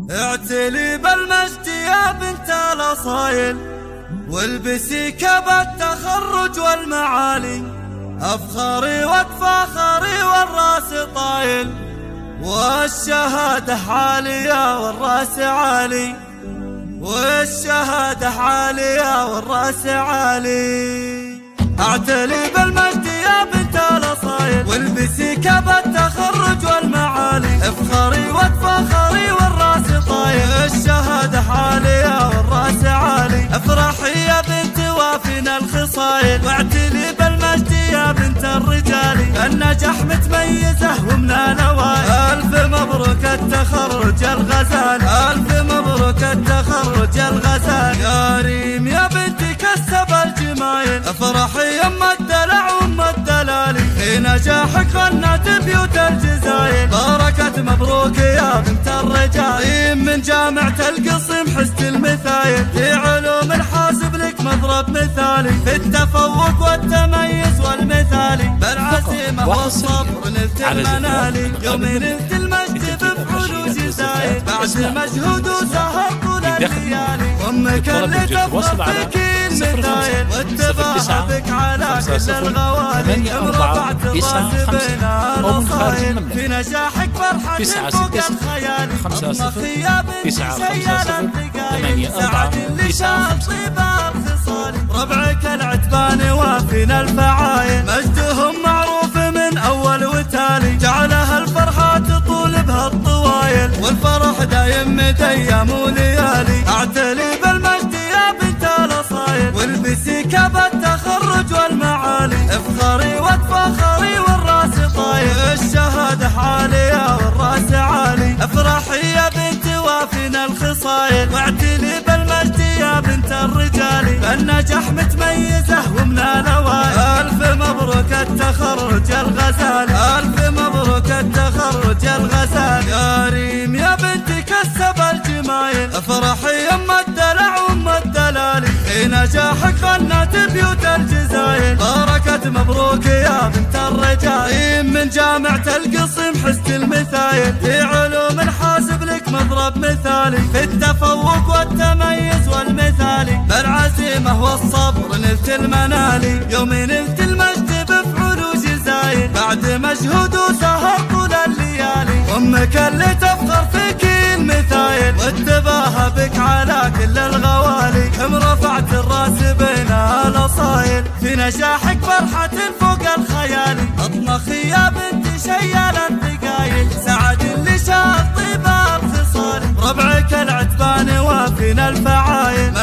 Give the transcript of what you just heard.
اعتلي بالمجد يا بنت الاصايل، والبسي كب التخرج والمعالي، افخري وتفاخري والراس طايل، والشهادة عالية والراس عالي، والشهادة عالية والراس عالي. اعتلي بالمجد يا بنت الاصايل، والبسي كب التخرج والمعالي، افخري وتفاخري والراس طايل، الشهادة عالية والراس عالي. افرحي يا بنت وافينا الخصايل، واعتلي بالمجد يا بنت الرجال، النجاح متميزة ومن نوايل. الف مبروك التخرج الغزال، الف مبروك التخرج الغزال. يا ريم يا بنتي كسب الجمايل، افرحي يم الدلع وام الدلالي، في نجاحك غنت بيوت الجزايل. بركة مبروك يا بنت الرجال، من جامعة القصيم حزت المثايل، في علوم الحاسب لك مضرب مثالي، في التفوق والتميز والمثالي، بالعزيمة والصبر نلت المنالي. يوم نلت المجد بفعول وجزايل، بعد مجهود وسهر طول الليالي، امك اللي تفرح فيك المثايل، واتباها بك على كل الغوالي. رفعت الراس بين الاصايل، في نجاحك فرحة فوق الخيال. اطمخي يا بنتي شيال الثقايل، سعد اللي شال طيب الخصال. ربعك العتبان وافينا الفعايل، مجدهم معروف من اول وتالي، جعلها الفرحة تطول بها الطوايل، والفرح دايم متيم وليالي. اعتلي بالمجد يا بنت الاصايل، والبسي كب التخرج والمعالي، افخري وتفاخري والراس طايل، الشهادة عالية والراس عالي. افرحي يا بنت وافينا الخصايل، واعتلي بالمجد يا بنت الرجال، النجاح متميزة ومن نوايل. الف مبروك التخرج الغزال، الف مبروك التخرج الغزال. يا ريم يا بنتي كسب الجمايل، افرحي يم الدلع وام الدلالي، في نجاحك غنت بيوت الجزايل. بركة مبروك يا بنت الرجال، من جامعة القصيم حزت المثايل، في علوم الحاسب لك مضرب مثالي، في التفوق والتميز والمثالي، بالعزيمة والصبر نلت المنالي. يوم نلت المجد بفعول وجزايل، بعد مجهود وسهر طول الليالي، امك اللي تفخر فيك المثايل، واتباها بك على كل الغوالي. رفعت الراس بين الاصايل، في نجاحك فرحة فوق الخيالي. اطمخي يا بنتي شيال الثقايل، سعد اللي شاف طيب الخصال. ربعك العتبان وافينا الفعايل،